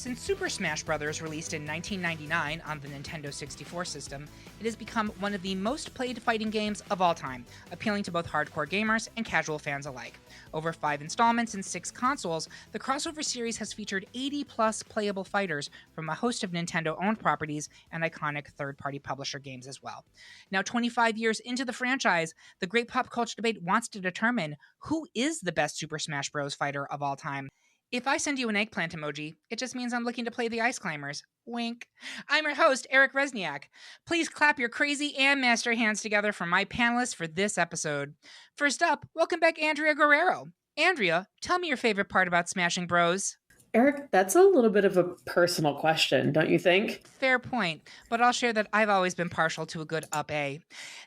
Since Super Smash Bros. Released in 1999 on the Nintendo 64 system, it has become one of the most played fighting games of all time, appealing to both hardcore gamers and casual fans alike. Over 5 installments and 6 consoles, the crossover series has featured 80-plus playable fighters from a host of Nintendo-owned properties and iconic third-party publisher games as well. Now, 25 years into the franchise, the great pop culture debate wants to determine who is the best Super Smash Bros. Fighter of all time. If I send you an eggplant emoji, it just means I'm looking to play the Ice Climbers. Wink. I'm your host, Eric Rezsnyak. Please clap your crazy and master hands together for my panelists for this episode. First up, welcome back Andrea Guerrero. Andrea, tell me your favorite part about Smashing Bros. Eric, that's a little bit of a personal question, don't you think? Fair point, but I'll share that I've always been partial to a good up A.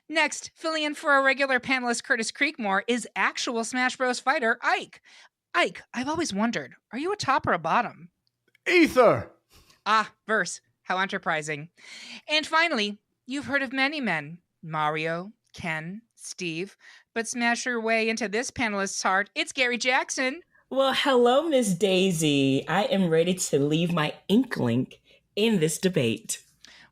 Next, filling in for our regular panelist Curtis Creekmore is actual Smash Bros. Fighter Ike. Ike, I've always wondered, are you a top or a bottom? Ether! Ah, verse. How enterprising. And finally, you've heard of many men. Mario, Ken, Steve. But smash your way into this panelist's heart. It's Gary Jackson. Well, hello, Miss Daisy. I am ready to leave my ink link in this debate.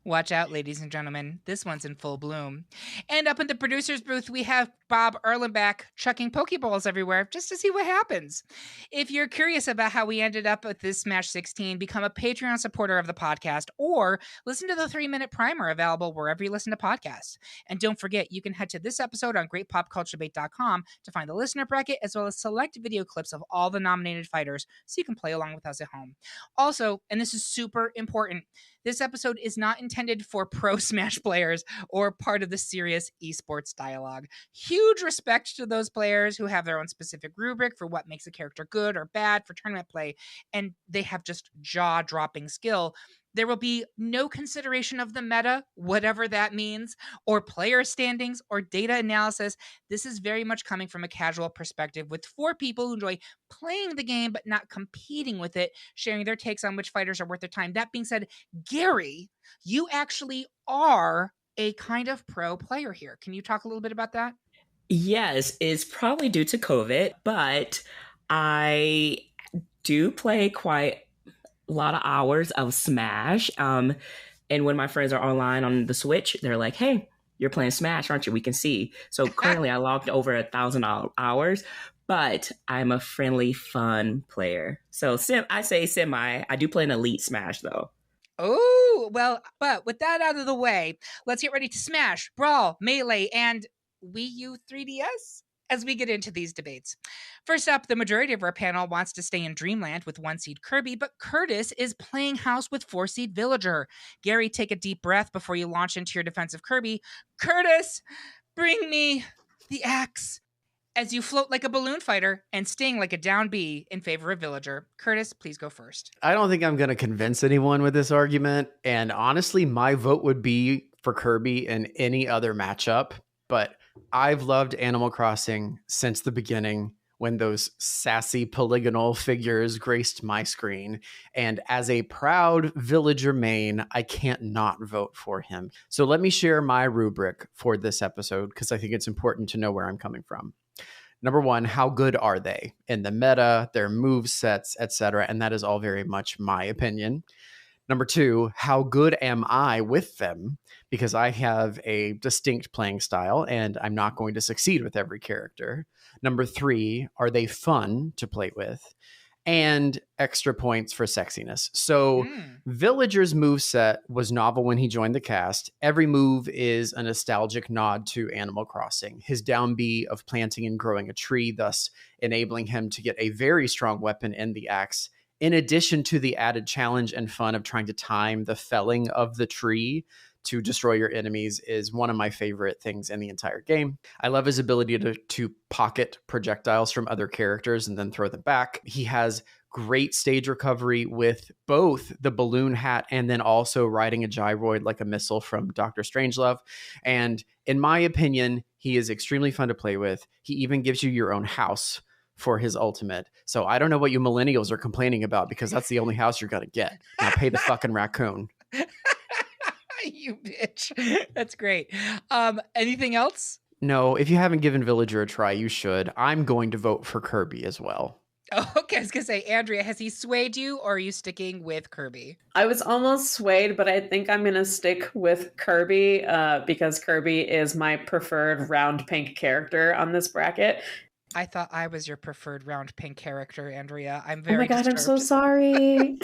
Watch out, ladies and gentlemen. This one's in full bloom. And up in the producer's booth, we have Bob Erlenbach chucking Pokeballs everywhere just to see what happens. If you're curious about how we ended up with this Smash 16, become a Patreon supporter of the podcast or listen to the 3-minute primer available wherever you listen to podcasts. And don't forget, you can head to this episode on greatpopculturedebate.com to find the listener bracket as well as select video clips of all the nominated fighters so you can play along with us at home. Also, and this is super important, this episode is not intended for pro Smash players or part of the serious esports dialogue. Huge respect to those players who have their own specific rubric for what makes a character good or bad for tournament play, and they have just jaw-dropping skill. There will be no consideration of the meta, whatever that means, or player standings, or data analysis. This is very much coming from a casual perspective with 4 people who enjoy playing the game but not competing with it, sharing their takes on which fighters are worth their time. That being said, Gary, you actually are a kind of pro player here. Can you talk a little bit about that? Yes, it's probably due to COVID, but I do play quite a lot of hours of Smash. And when my friends are online on the Switch, they're like, hey, you're playing Smash, aren't you? We can see. So currently I logged over 1,000 hours, but I'm a friendly, fun player. So I say semi. I do play an elite Smash, though. Oh, well, but with that out of the way, let's get ready to smash, brawl, melee, and Wii U 3DS as we get into these debates. First up, the majority of our panel wants to stay in Dreamland with 1-seed Kirby, but Curtis is playing house with 4-seed Villager. Gary, take a deep breath before you launch into your defense of Kirby. Curtis, bring me the axe as you float like a balloon fighter and sting like a down bee in favor of Villager. Curtis, please go first. I don't think I'm going to convince anyone with this argument. And honestly, my vote would be for Kirby in any other matchup. But I've loved Animal Crossing since the beginning when those sassy polygonal figures graced my screen. And as a proud Villager main, I can't not vote for him. So let me share my rubric for this episode because I think it's important to know where I'm coming from. Number 1, how good are they in the meta, their move sets, etc.? And that is all very much my opinion. Number 2, how good am I with them? Because I have a distinct playing style and I'm not going to succeed with every character. Number 3, are they fun to play with? And extra points for sexiness. So Villager's moveset was novel when he joined the cast. Every move is a nostalgic nod to Animal Crossing. His down B of planting and growing a tree, thus enabling him to get a very strong weapon in the axe, in addition to the added challenge and fun of trying to time the felling of the tree to destroy your enemies, is one of my favorite things in the entire game. I love his ability to pocket projectiles from other characters and then throw them back. He has great stage recovery with both the balloon hat and then also riding a gyroid like a missile from Dr. Strangelove. And in my opinion, he is extremely fun to play with. He even gives you your own house for his ultimate. So I don't know what you millennials are complaining about because that's the only house you're going to get. Now pay the fucking raccoon. You bitch. That's great. Anything else? No, if you haven't given Villager a try, you should. I'm going to vote for Kirby as well. Oh, okay, I was gonna say, Andrea, has he swayed you, or are you sticking with Kirby? I was almost swayed, but I think I'm going to stick with Kirby because Kirby is my preferred round pink character on this bracket. I thought I was your preferred round pink character, Andrea. I'm Oh very my God, I'm so disturbed. sorry.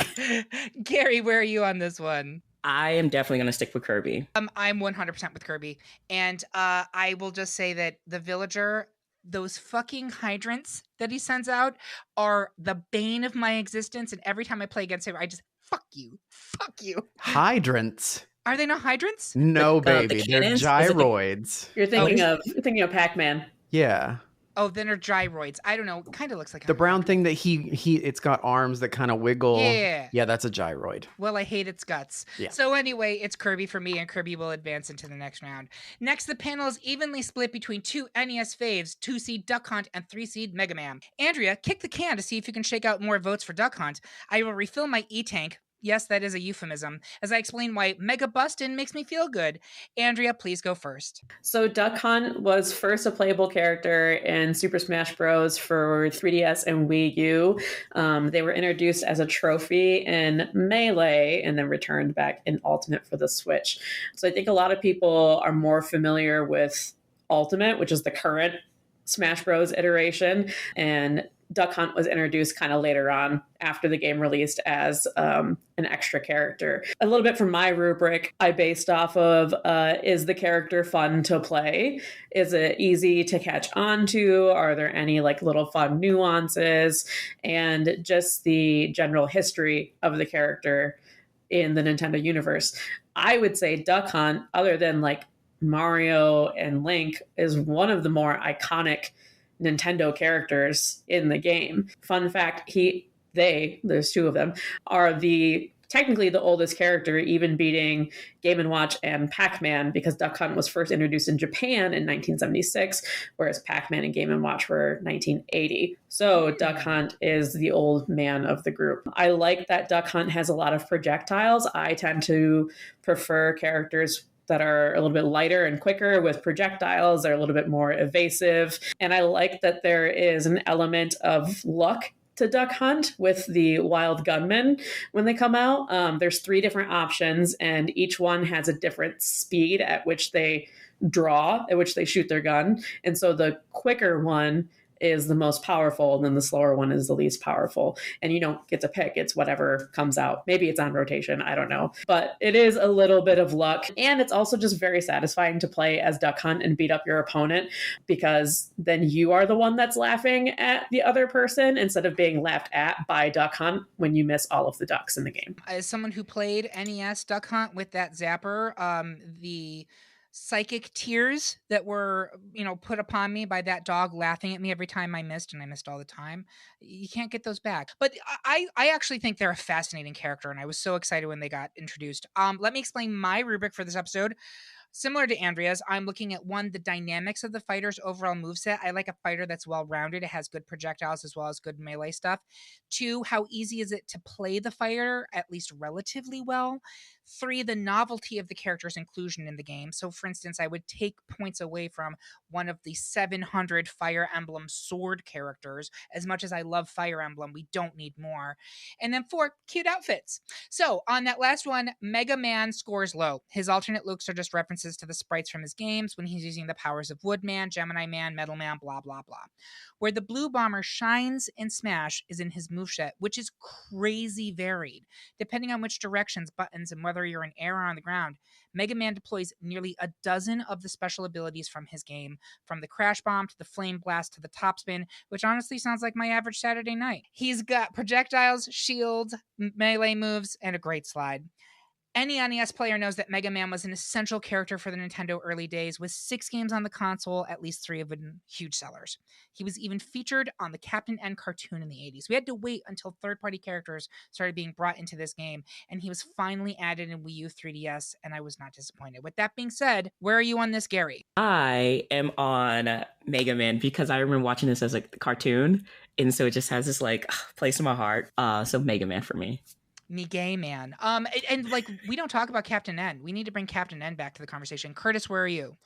Gary, where are you on this one? I am definitely going to stick with Kirby. I'm 100% with Kirby. And I will just say that the villager, those fucking hydrants that he sends out are the bane of my existence. And every time I play against him, I just, fuck you. Fuck you. Hydrants. Are they not hydrants? No, the baby. They're cannons? Is it the- gyroids. You're thinking of Pac-Man. Yeah. Oh, then they're gyroids. I don't know. Kind of looks like The a brown hydrant. thing that it's got arms that kind of wiggle. Yeah. Yeah, that's a gyroid. Well, I hate its guts. Yeah. So anyway, it's Kirby for me, and Kirby will advance into the next round. Next, the panel is evenly split between two NES faves, 2-seed Duck Hunt and 3-seed Mega Man. Andrea, kick the can to see if you can shake out more votes for Duck Hunt. I will refill my E-tank. Yes, that is a euphemism, as I explain why Mega Bustin' makes me feel good. Andrea, please go first. So Duck Hunt was first a playable character in Super Smash Bros. For 3DS and Wii U. They were introduced as a trophy in Melee and then returned back in Ultimate for the Switch. So I think a lot of people are more familiar with Ultimate, which is the current Smash Bros. Iteration, and Duck Hunt was introduced kind of later on after the game released as an extra character. A little bit from my rubric, I based off of is the character fun to play? Is it easy to catch on to? Are there any like little fun nuances? And just the general history of the character in the Nintendo universe. I would say Duck Hunt, other than like Mario and Link, is one of the more iconic Nintendo characters in the game. Fun fact, there's two of them, are technically the oldest character, even beating Game & Watch and Pac-Man, because Duck Hunt was first introduced in Japan in 1976, whereas Pac-Man and Game & Watch were 1980. So Duck Hunt is the old man of the group. I like that Duck Hunt has a lot of projectiles. I tend to prefer characters that are a little bit lighter and quicker with projectiles. They're a little bit more evasive. And I like that there is an element of luck to Duck Hunt with the Wild Gunman when they come out. There's 3 different options, and each one has a different speed at which they draw, at which they shoot their gun. And so the quicker one is the most powerful, and then the slower one is the least powerful. And you don't get to pick. It's whatever comes out. Maybe it's on rotation. I don't know. But it is a little bit of luck. And it's also just very satisfying to play as Duck Hunt and beat up your opponent, because then you are the one that's laughing at the other person instead of being laughed at by Duck Hunt when you miss all of the ducks in the game. As someone who played NES Duck Hunt with that zapper, the psychic tears that were, put upon me by that dog laughing at me every time I missed, and I missed all the time, you can't get those back. But I actually think they're a fascinating character, and I was so excited when they got introduced. Let me explain my rubric for this episode. Similar to Andrea's, I'm looking at 1, the dynamics of the fighter's overall moveset. I like a fighter that's well-rounded. It has good projectiles as well as good melee stuff. 2, how easy is it to play the fighter, at least relatively well. 3, the novelty of the character's inclusion in the game. So, for instance, I would take points away from one of the 700 Fire Emblem sword characters. As much as I love Fire Emblem, we don't need more. And then 4, cute outfits. So, on that last one, Mega Man scores low. His alternate looks are just references to the sprites from his games when he's using the powers of Woodman, Gemini Man, Metal Man, blah, blah, blah. Where the Blue Bomber shines in Smash is in his moveset, which is crazy varied. Depending on which directions, buttons, and whether you're in air or on the ground, Mega Man deploys nearly a dozen of the special abilities from his game, from the Crash Bomb to the Flame Blast to the Topspin, which honestly sounds like my average Saturday night. He's got projectiles, shields, melee moves, and a great slide. Any NES player knows that Mega Man was an essential character for the Nintendo early days, with 6 games on the console, at least 3 of them huge sellers. He was even featured on the Captain N cartoon in the 80s. We had to wait until third-party characters started being brought into this game, and he was finally added in Wii U 3DS, and I was not disappointed. With that being said, where are you on this, Gary? I am on Mega Man because I remember watching this as a cartoon, and so it just has this place in my heart. So Mega Man for me. Me gay man. And we don't talk about Captain N. We need to bring Captain N back to the conversation. Curtis, where are you?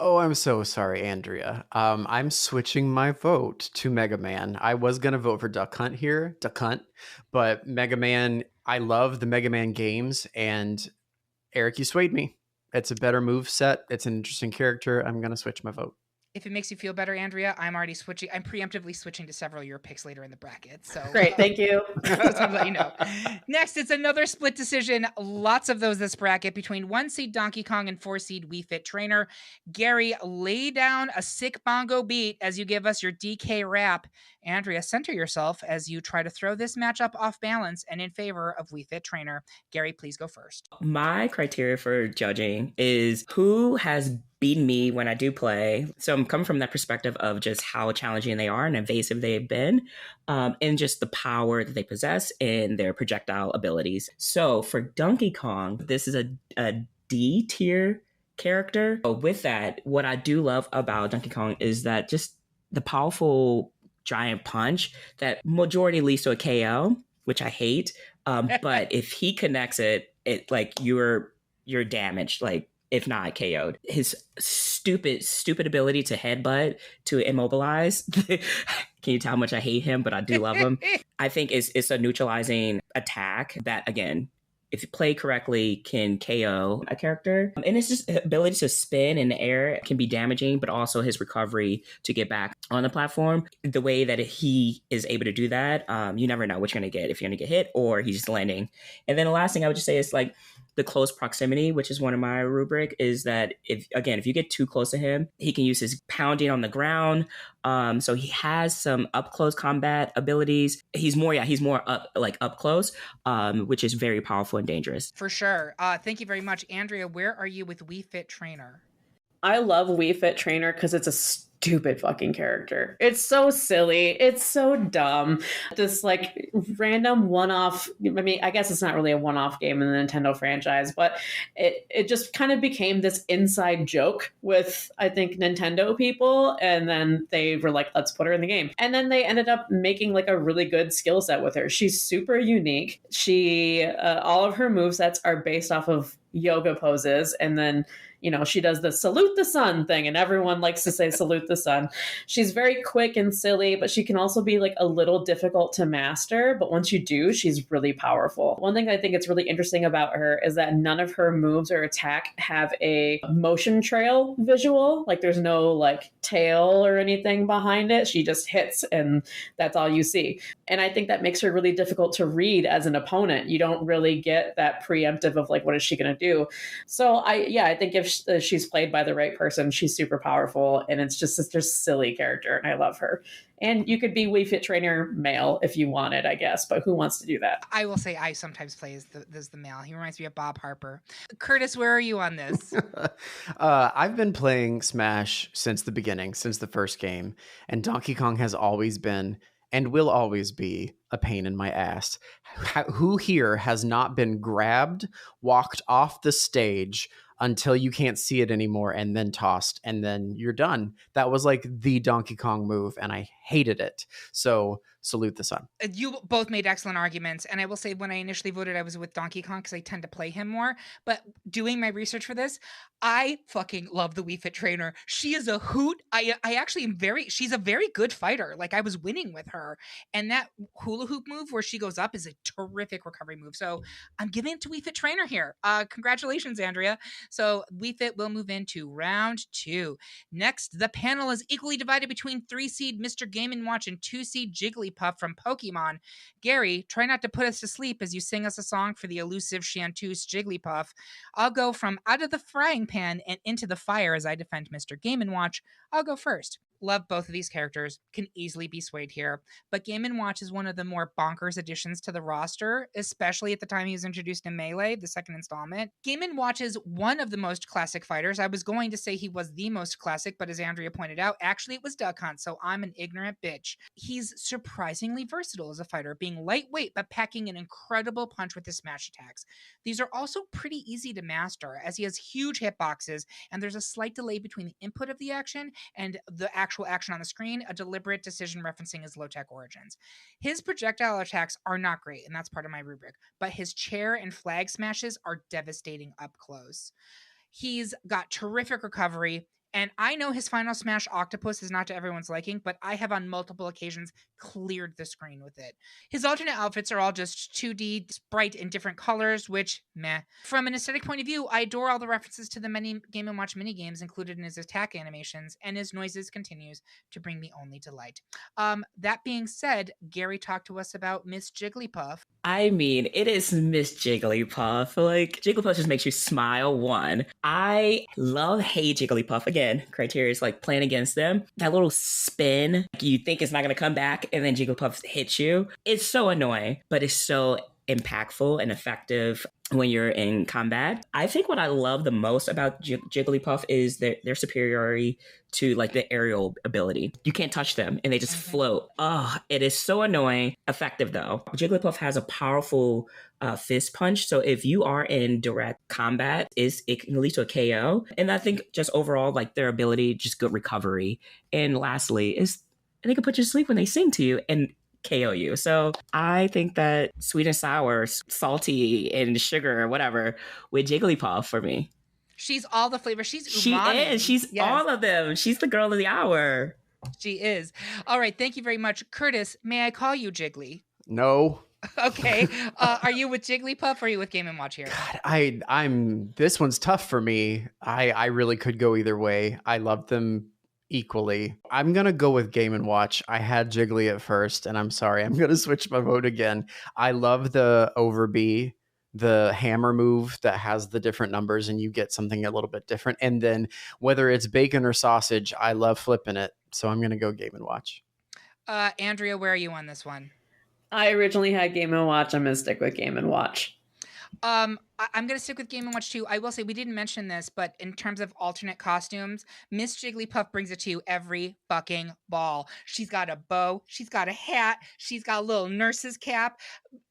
Oh, I'm so sorry, Andrea. I'm switching my vote to Mega Man. I was gonna vote for Duck Hunt here, Duck Hunt, but Mega Man. I love the Mega Man games, and Eric, you swayed me. It's a better move set. It's an interesting character. I'm gonna switch my vote. If it makes you feel better, Andrea, I'm already switching. I'm preemptively switching to several of your picks later in the bracket. So Great, thank you. just to let you know. Next, it's another split decision. Lots of those this bracket between 1 seed Donkey Kong and 4 seed Wii Fit Trainer. Gary, lay down a sick bongo beat as you give us your DK rap. Andrea, center yourself as you try to throw this matchup off balance and in favor of Wii Fit Trainer. Gary, please go first. My criteria for judging is who has beaten me when I do play. So I'm coming from that perspective of just how challenging they are and invasive they've been, and just the power that they possess and their projectile abilities. So for Donkey Kong, this is a D tier character. But with that, what I do love about Donkey Kong is that just the powerful giant punch that majority leads to a KO, which I hate. But if he connects it like you're damaged, like if not KO'd. His stupid ability to headbutt to immobilize. Can you tell how much I hate him? But I do love him. I think it's a neutralizing attack that, again, if you play correctly, can KO a character. And it's just ability to spin in the air can be damaging, but also his recovery to get back on the platform. The way that he is able to do that, you never know what you're going to get, if you're going to get hit or he's just landing. And then the last thing I would just say is like the close proximity, which is one of my rubric, is that if you get too close to him, he can use his pounding on the ground. So he has some up close combat abilities. He's more up close, which is very powerful and dangerous. For sure. Thank you very much. Andrea, where are you with Wii Fit Trainer? I love Wii Fit Trainer because it's a stupid fucking character. It's so silly. It's so dumb. This like random one-off. I mean, I guess it's not really a one-off game in the Nintendo franchise, but it just kind of became this inside joke with, I think, Nintendo people. And then they were like, let's put her in the game. And then they ended up making like a really good skill set with her. She's super unique. All of her movesets are based off of yoga poses, and then she does the salute the sun thing, and everyone likes to say salute the sun. She's very quick and silly, but she can also be like a little difficult to master. But once you do, she's really powerful. One thing I think it's really interesting about her is that none of her moves or attack have a motion trail visual. Like there's no like tail or anything behind it. She just hits and that's all you see. And I think that makes her really difficult to read as an opponent. You don't really get that preemptive of like, what is she going to do? So I think if she's played by the right person, she's super powerful, and it's just a silly character, and I love her. And you could be Wii Fit Trainer male if you wanted, I guess, but who wants to do that? I will say I sometimes play as the male. He reminds me of Bob Harper. Curtis, where are you on this? I've been playing Smash since the beginning, since the first game, and Donkey Kong has always been and will always be a pain in my ass. Who here has not been grabbed, walked off the stage until you can't see it anymore, and then tossed, and then you're done? That was like the Donkey Kong move, and I hated it. So salute the sun. You both made excellent arguments, and I will say when I initially voted, I was with Donkey Kong because I tend to play him more. But doing my research for this, I fucking love the Wii Fit Trainer. She is a hoot. I actually am she's a very good fighter. Like I was winning with her, and that hula hoop move where she goes up is a terrific recovery move. So I'm giving it to Wii Fit Trainer here. Congratulations, Andrea. So Wii Fit will move into round 2. Next, the panel is equally divided between 3 seed Mr. Game & Watch and 2 seed Jigglypuff from Pokemon. Gary, try not to put us to sleep as you sing us a song for the elusive chanteuse Jigglypuff. I'll go from out of the frying pan and into the fire as I defend Mr. Game & Watch. I'll go first. Love both of these characters, can easily be swayed here, but Game & Watch is one of the more bonkers additions to the roster, especially at the time he was introduced in Melee, the second installment. Game & Watch is one of the most classic fighters. I was going to say he was the most classic, but as Andrea pointed out, actually it was Duck Hunt, so I'm an ignorant bitch. He's surprisingly versatile as a fighter, being lightweight but packing an incredible punch with his smash attacks. These are also pretty easy to master, as he has huge hitboxes, and there's a slight delay between the input of the action and the actual action on the screen, a deliberate decision referencing his low-tech origins. His projectile attacks are not great, and that's part of my rubric, but his chair and flag smashes are devastating up close. He's got terrific recovery, And I know his Final Smash Octopus is not to everyone's liking, but I have on multiple occasions cleared the screen with it. His alternate outfits are all just 2D, bright in different colors, which, meh. From an aesthetic point of view, I adore all the references to the many Game & Watch minigames included in his attack animations, and his noises continues to bring me only delight. That being said, Gary talked to us about Miss Jigglypuff. I mean, it is Miss Jigglypuff. Like, Jigglypuff just makes you smile, one. I love Hey Jigglypuff. Again, criteria is like playing against them. That little spin, you think it's not going to come back, and then Jigglypuff hits you. It's so annoying, but it's so impactful and effective when you're in combat. I think what I love the most about Jigglypuff is their superiority to like the aerial ability. You can't touch them and they just float. Oh, it is so annoying. Effective though. Jigglypuff has a powerful fist punch. So if you are in direct combat, it can lead to a KO. And I think just overall, like their ability, just good recovery. And lastly, is they can put you to sleep when they sing to you and KO you. So I think that sweet and sour, salty and sugar or whatever with Jigglypuff for me. She's all the flavors. She umami. She's all of them. She's the girl of the hour. She is. All right. Thank you very much. Curtis, may I call you Jiggly? No. Okay. Are you with Jigglypuff or are you with Game & Watch here? God, I'm this one's tough for me. I really could go either way. I love them equally. I'm going to go with Game & Watch. I had Jiggly at first, and I'm sorry. I'm going to switch my vote again. I love the over B, the hammer move that has the different numbers, and you get something a little bit different. And then whether it's bacon or sausage, I love flipping it. So I'm going to go Game & Watch. Andrea, where are you on this one? I originally had Game & Watch. I'm going to stick with Game & Watch. I'm going to stick with Game & Watch too. I will say we didn't mention this, but in terms of alternate costumes, Miss Jigglypuff brings it to you every fucking ball. She's got a bow. She's got a hat. She's got a little nurse's cap.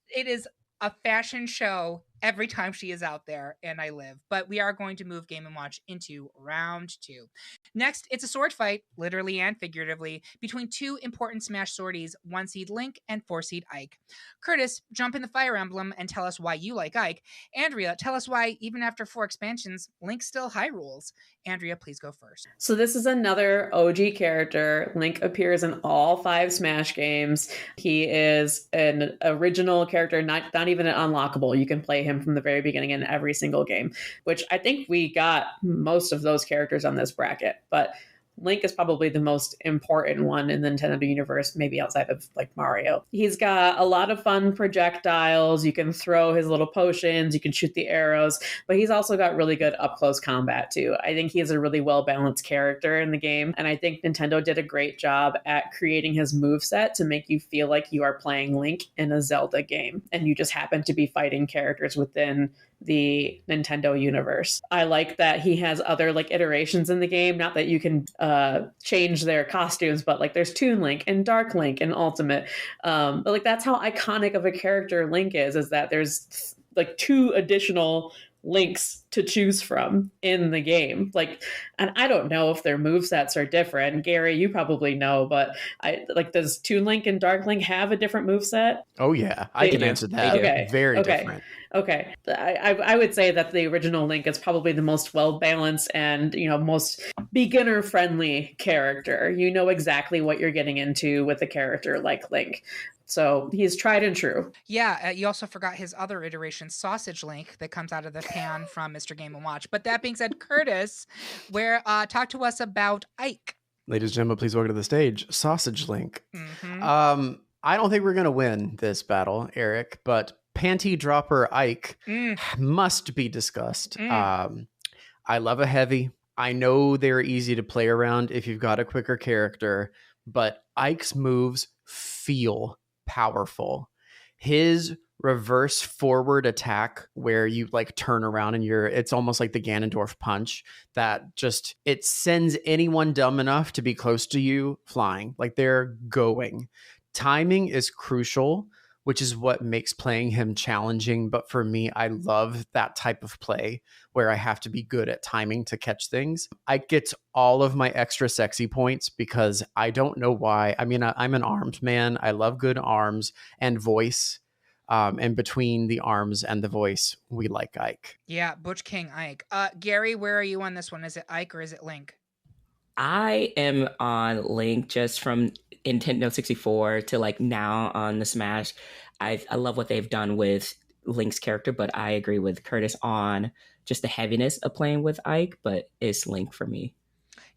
It is a fashion show every time she is out there, and I live. But we are going to move Game & Watch into round 2. Next, it's a sword fight, literally and figuratively, between two important Smash swordies, 1-seed Link and 4-seed Ike. Curtis, jump in the Fire Emblem and tell us why you like Ike. Andrea, tell us why, even after 4 expansions, Link still high rules. Andrea, please go first. So this is another OG character. Link appears in all 5 Smash games. He is an original character, not even an unlockable. You can play him from the very beginning in every single game, which I think we got most of those characters on this bracket. But Link is probably the most important one in the Nintendo universe, maybe outside of like Mario. He's got a lot of fun projectiles. You can throw his little potions, you can shoot the arrows, but he's also got really good up close combat too. I think he's a really well balanced character in the game, and I think Nintendo did a great job at creating his moveset to make you feel like you are playing Link in a Zelda game and you just happen to be fighting characters within the Nintendo universe. I like that he has other like iterations in the game. Not that you can change their costumes, but like there's Toon Link and Dark Link and Ultimate. But like that's how iconic of a character Link is that there's like 2 additional Links to choose from in the game. Like, and I don't know if their movesets are different. Gary, you probably know, but does Toon Link and Dark Link have a different moveset? Oh yeah, I can answer that. Okay. Very different. Okay. I would say that the original Link is probably the most well-balanced and, most beginner-friendly character. You know exactly what you're getting into with a character like Link. So he's tried and true. Yeah, you also forgot his other iteration, Sausage Link, that comes out of the pan from Mr. Game & Watch. But that being said, Curtis, talk to us about Ike. Ladies and gentlemen, please welcome to the stage, Sausage Link. Mm-hmm. I don't think we're going to win this battle, Eric, but Panty Dropper Ike must be discussed. I love a heavy. I know they're easy to play around if you've got a quicker character, but Ike's moves feel powerful. His reverse forward attack where you like turn around and it's almost like the Ganondorf punch that just, it sends anyone dumb enough to be close to you flying. Like they're going. Timing is crucial, which is what makes playing him challenging. But for me, I love that type of play where I have to be good at timing to catch things. I get all of my extra sexy points because I don't know why. I mean, I'm an arms man. I love good arms and voice. And between the arms and the voice, we like Ike. Yeah, Butch King Ike. Gary, where are you on this one? Is it Ike or is it Link? I am on Link just from Nintendo 64 to like now on the Smash. I love what they've done with Link's character, but I agree with Curtis on just the heaviness of playing with Ike, but it's Link for me.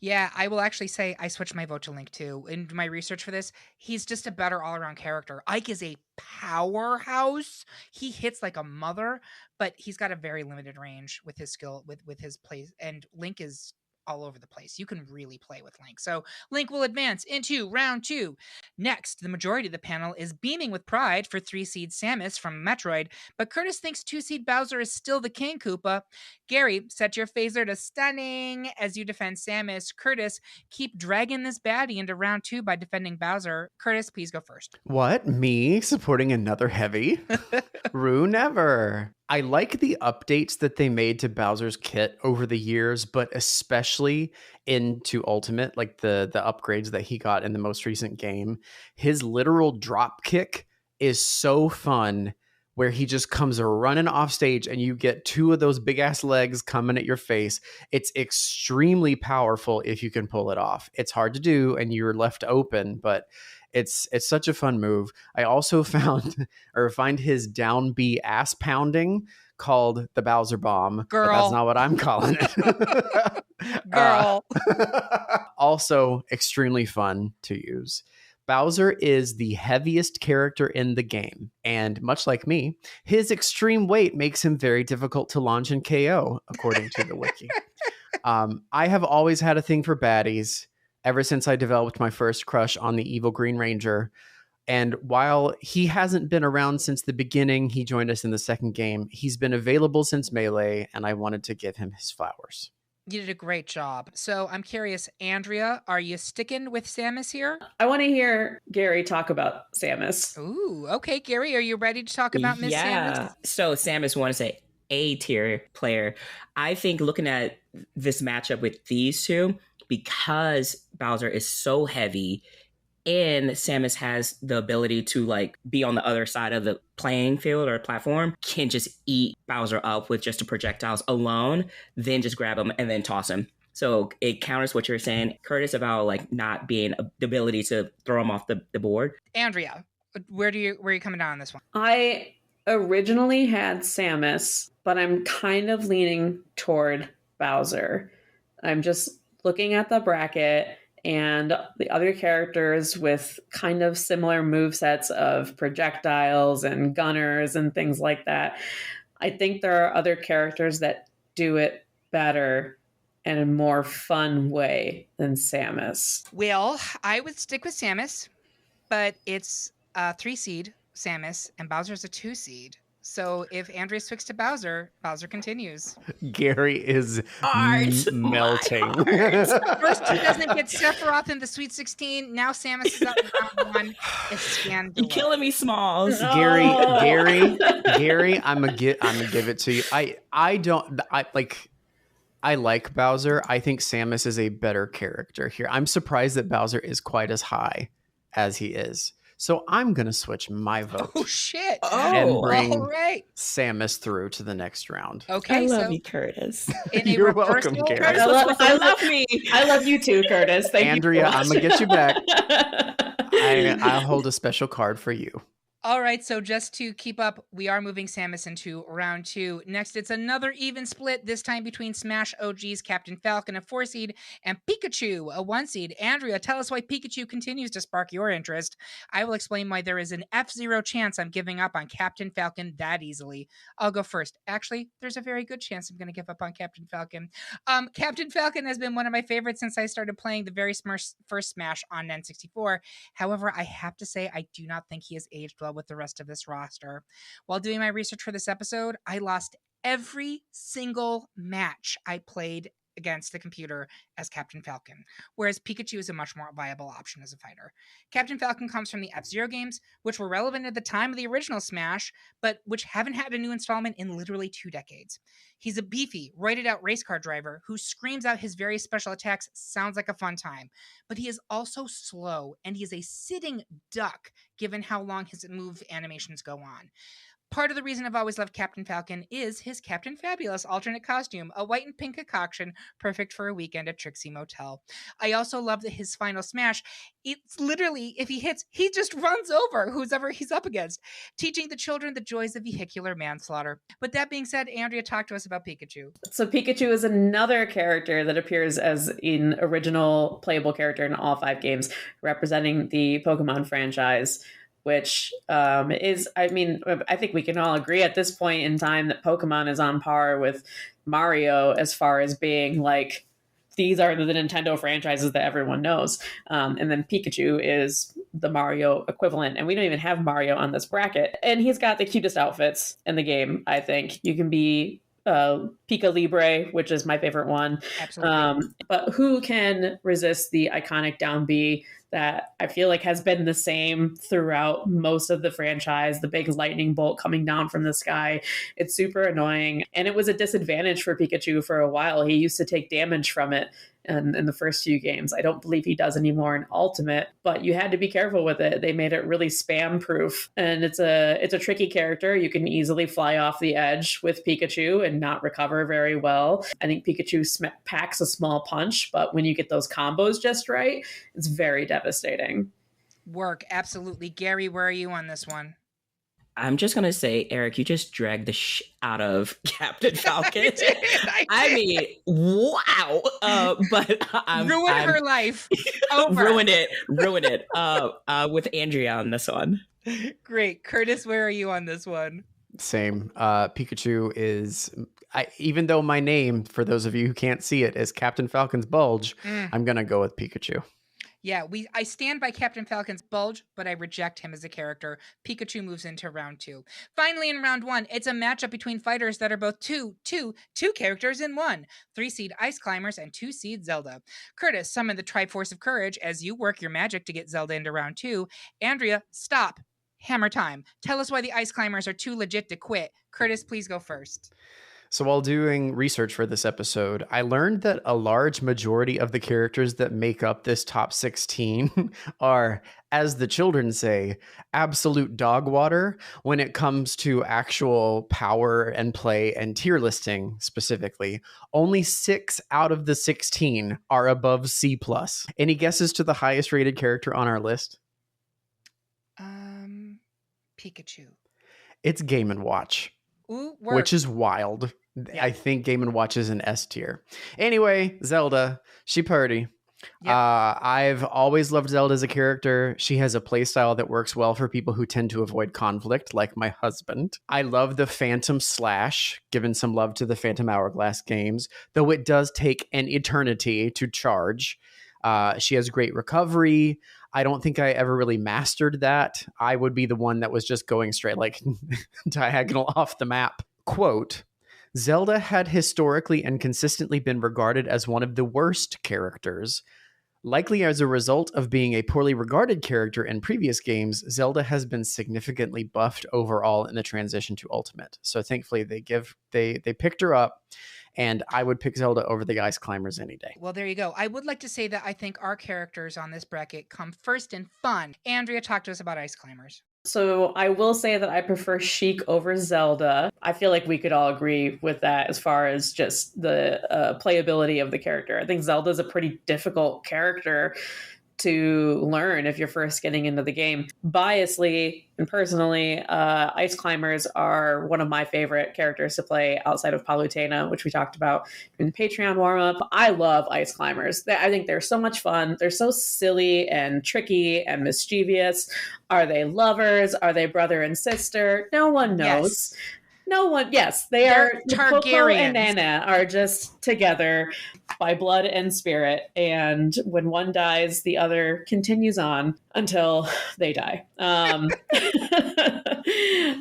Yeah, I will actually say I switched my vote to Link too. In my research for this, he's just a better all around character. Ike is a powerhouse. He hits like a mother, but he's got a very limited range with his skill, with his plays. And Link is all over the place. You can really play with Link. So Link will advance into round 2. Next, the majority of the panel is beaming with pride for 3-seed Samus from Metroid, but Curtis thinks 2-seed Bowser is still the king, Koopa. Gary, set your phaser to stunning as you defend Samus. Curtis, keep dragging this baddie into round 2 by defending Bowser. Curtis, please go first. What? Me supporting another heavy? Rue never. I like the updates that they made to Bowser's kit over the years, but especially into Ultimate, like the upgrades that he got in the most recent game. His literal drop kick is so fun, where he just comes running off stage and you get 2 of those big ass legs coming at your face. It's extremely powerful if you can pull it off. It's hard to do and you're left open, but it's such a fun move. I also find his down B ass pounding called the Bowser Bomb. Girl. But that's not what I'm calling it. Girl. Also extremely fun to use. Bowser is the heaviest character in the game, and much like me, his extreme weight makes him very difficult to launch and KO, according to the wiki. I have always had a thing for baddies ever since I developed my first crush on the evil Green Ranger. And while he hasn't been around since the beginning, he joined us in the second game. He's been available since Melee, and I wanted to give him his flowers. You did a great job. So I'm curious, Andrea, are you sticking with Samus here? I want to hear Gary talk about Samus. Ooh, okay, Gary, are you ready to talk about Miss Samus? So Samus wants to say A-tier player. I think looking at this matchup with these two, because Bowser is so heavy and Samus has the ability to like be on the other side of the playing field or platform, can just eat Bowser up with just the projectiles alone, then just grab him and then toss him. So it counters what you're saying, Curtis, about like not being the ability to throw him off the board. Andrea, where are you coming down on this one? I originally had Samus, but I'm kind of leaning toward Bowser. I'm just looking at the bracket and the other characters with kind of similar movesets of projectiles and gunners and things like that. I think there are other characters that do it better in a more fun way than Samus. Well, I would stick with Samus, but it's a 3-seed Samus and Bowser's a 2-seed. So if Andrea switches to Bowser, Bowser continues. Gary is melting. First, he doesn't get Sephiroth in the Sweet 16. Now Samus is up in round 1. It's scandalous. You're killing me, Smalls. Gary, I'm gonna give it to you. I like Bowser. I think Samus is a better character here. I'm surprised that Bowser is quite as high as he is. So I'm going to switch my vote. Oh, shit. And bring all right. Samus through to the next round. Okay, I love you, Curtis. You're welcome, Gary. I love me. I love you too, Curtis. Thank Andrea, you. I'm going to get you back. I'll hold a special card for you. All right, so just to keep up, we are moving Samus into round 2. Next, it's another even split, this time between Smash OG's Captain Falcon, a 4-seed, and Pikachu, a 1-seed. Andrea, tell us why Pikachu continues to spark your interest. I will explain why there is an F0 chance I'm giving up on Captain Falcon that easily. I'll go first. Actually, there's a very good chance I'm going to give up on Captain Falcon. Captain Falcon has been one of my favorites since I started playing the very first Smash on N64. However, I have to say I do not think he has aged well with the rest of this roster. While doing my research for this episode, I lost every single match I played against the computer as Captain Falcon, whereas Pikachu is a much more viable option as a fighter. Captain Falcon comes from the F-Zero games, which were relevant at the time of the original Smash, but which haven't had a new installment in literally 2 decades. He's a beefy, roided-out race car driver who screams out his various special attacks, sounds like a fun time, but he is also slow, and he is a sitting duck given how long his move animations go on. Part of the reason I've always loved Captain Falcon is his Captain Fabulous alternate costume, a white and pink concoction, perfect for a weekend at Trixie Motel. I also love that his final smash, it's literally, if he hits, he just runs over whoever he's up against, teaching the children the joys of vehicular manslaughter. But that being said, Andrea, talk to us about Pikachu. So Pikachu is another character that appears as an original playable character in all 5 games, representing the Pokemon franchise, which is, I mean, I think we can all agree at this point in time that Pokemon is on par with Mario as far as being like, these are the Nintendo franchises that everyone knows. And then Pikachu is the Mario equivalent. And we don't even have Mario on this bracket. And he's got the cutest outfits in the game, I think. You can be Pika Libre, which is my favorite one. Absolutely. But who can resist the iconic down B that I feel like has been the same throughout most of the franchise, the big lightning bolt coming down from the sky. It's super annoying. And it was a disadvantage for Pikachu for a while. He used to take damage from it in the first few games. I don't believe he does anymore in Ultimate, but you had to be careful with it. They made it really spam proof. And it's a tricky character. You can easily fly off the edge with Pikachu and not recover very well. I think Pikachu packs a small punch, but when you get those combos just right, it's very devastating. Work, absolutely. Gary, where are you on this one? I'm just going to say, Eric, you just dragged the out of Captain Falcon. I mean, wow. But ruin her life. Over. Ruin it with Andrea on this one. Great. Curtis, where are you on this one? Same. Pikachu is, even though my name, for those of you who can't see it, is Captain Falcon's Bulge, I'm going to go with Pikachu. Yeah, I stand by Captain Falcon's Bulge, but I reject him as a character. Pikachu moves into round 2. Finally, in round 1, it's a matchup between fighters that are both two characters in one. 3-seed Ice Climbers and 2-seed Zelda. Curtis, summon the Triforce of Courage as you work your magic to get Zelda into round 2. Andrea, stop. Hammer time. Tell us why the Ice Climbers are too legit to quit. Curtis, please go first. So while doing research for this episode, I learned that a large majority of the characters that make up this top 16 are, as the children say, absolute dog water when it comes to actual power and play and tier listing specifically. Only 6 out of the 16 are above C+. Any guesses to the highest rated character on our list? Pikachu. It's Game & Watch. Ooh, work. Which is wild. Yeah. I think Game & Watch is an S tier. Anyway, Zelda, she party. Yep. I've always loved Zelda as a character. She has a playstyle that works well for people who tend to avoid conflict, like my husband. I love the Phantom Slash, given some love to the Phantom Hourglass games, though it does take an eternity to charge. She has great recovery. I don't think I ever really mastered that. I would be the one that was just going straight, like diagonal off the map. Quote, Zelda had historically and consistently been regarded as one of the worst characters. Likely as a result of being a poorly regarded character in previous games, Zelda has been significantly buffed overall in the transition to Ultimate. So thankfully they picked her up, and I would pick Zelda over the Ice Climbers any day. Well, there you go. I would like to say that I think our characters on this bracket come first in fun. Andrea, talk to us about Ice Climbers. So I will say that I prefer Sheik over Zelda. I feel like we could all agree with that as far as just the playability of the character. I think Zelda's a pretty difficult character to learn if you're first getting into the game. Biasly and personally, Ice Climbers are one of my favorite characters to play outside of Palutena, which we talked about in the Patreon warm-up. I love Ice Climbers. I think they're so much fun. They're so silly and tricky and mischievous. Are they lovers? Are they brother and sister? No one knows. Yes. No one, yes, they're Targaryens. Coco and Nana are just together by blood and spirit, and when one dies, the other continues on until they die.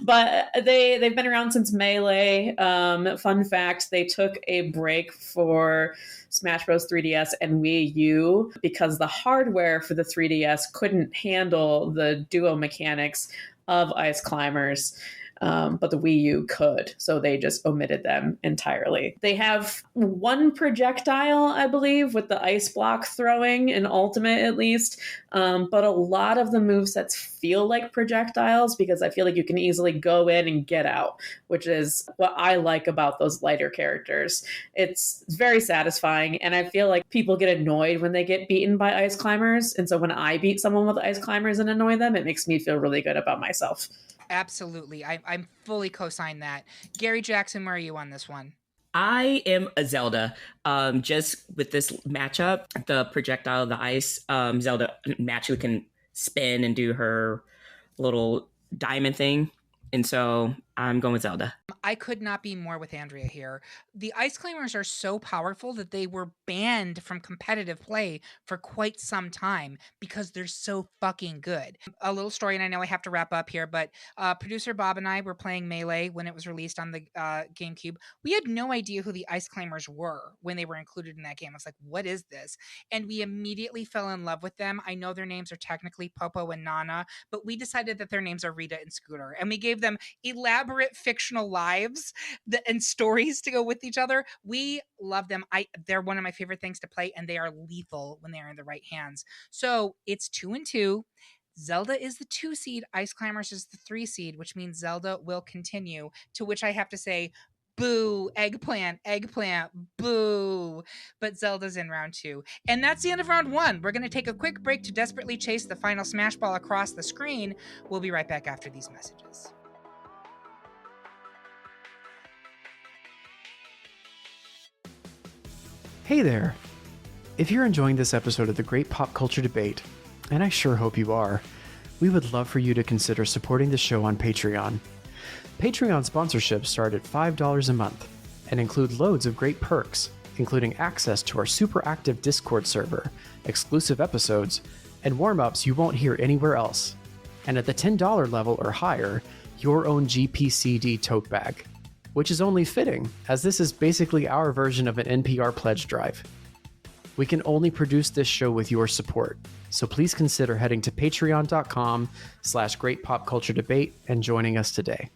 But they've been around since Melee. Fun fact, they took a break for Smash Bros. 3DS and Wii U because the hardware for the 3DS couldn't handle the duo mechanics of Ice Climbers. but the Wii U could, so they just omitted them entirely. They have one projectile, I believe, with the ice block throwing in Ultimate at least, but a lot of the movesets feel like projectiles because I feel like you can easily go in and get out, which is what I like about those lighter characters. It's very satisfying, and I feel like people get annoyed when they get beaten by ice climbers, and so when I beat someone with ice climbers and annoy them, it makes me feel really good about myself. Absolutely. I'm fully co-sign that. Gary Jackson, where are you on this one? I am a Zelda. Just with this matchup, the projectile, the ice, Zelda naturally can spin and do her little diamond thing. And so I'm going with Zelda. I could not be more with Andrea here. The ice climbers are so powerful that they were banned from competitive play for quite some time because they're so fucking good. A little story, and I know I have to wrap up here, but producer Bob and I were playing Melee when it was released on the GameCube. We had no idea who the ice climbers were when they were included in that game. I was like, what is this? And we immediately fell in love with them. I know their names are technically Popo and Nana, but we decided that their names are Rita and Scooter, and we gave them elaborate fictional lives and stories to go with each other. We love them. They're one of my favorite things to play, and they are lethal when they are in the right hands. So it's 2-2. Zelda is the 2 seed, Ice Climbers is the 3 seed, which means Zelda will continue, to which I have to say, boo, eggplant, boo. But Zelda's in round 2. And that's the end of round 1. We're going to take a quick break to desperately chase the final Smash Ball across the screen. We'll be right back after these messages. Hey there! If you're enjoying this episode of the Great Pop Culture Debate, and I sure hope you are, we would love for you to consider supporting the show on Patreon. Patreon sponsorships start at $5 a month and include loads of great perks, including access to our super active Discord server, exclusive episodes, and warm-ups you won't hear anywhere else. And at the $10 level or higher, your own GPCD tote bag, which is only fitting, as this is basically our version of an NPR pledge drive. We can only produce this show with your support, so please consider heading to patreon.com/greatpopculturedebate and joining us today.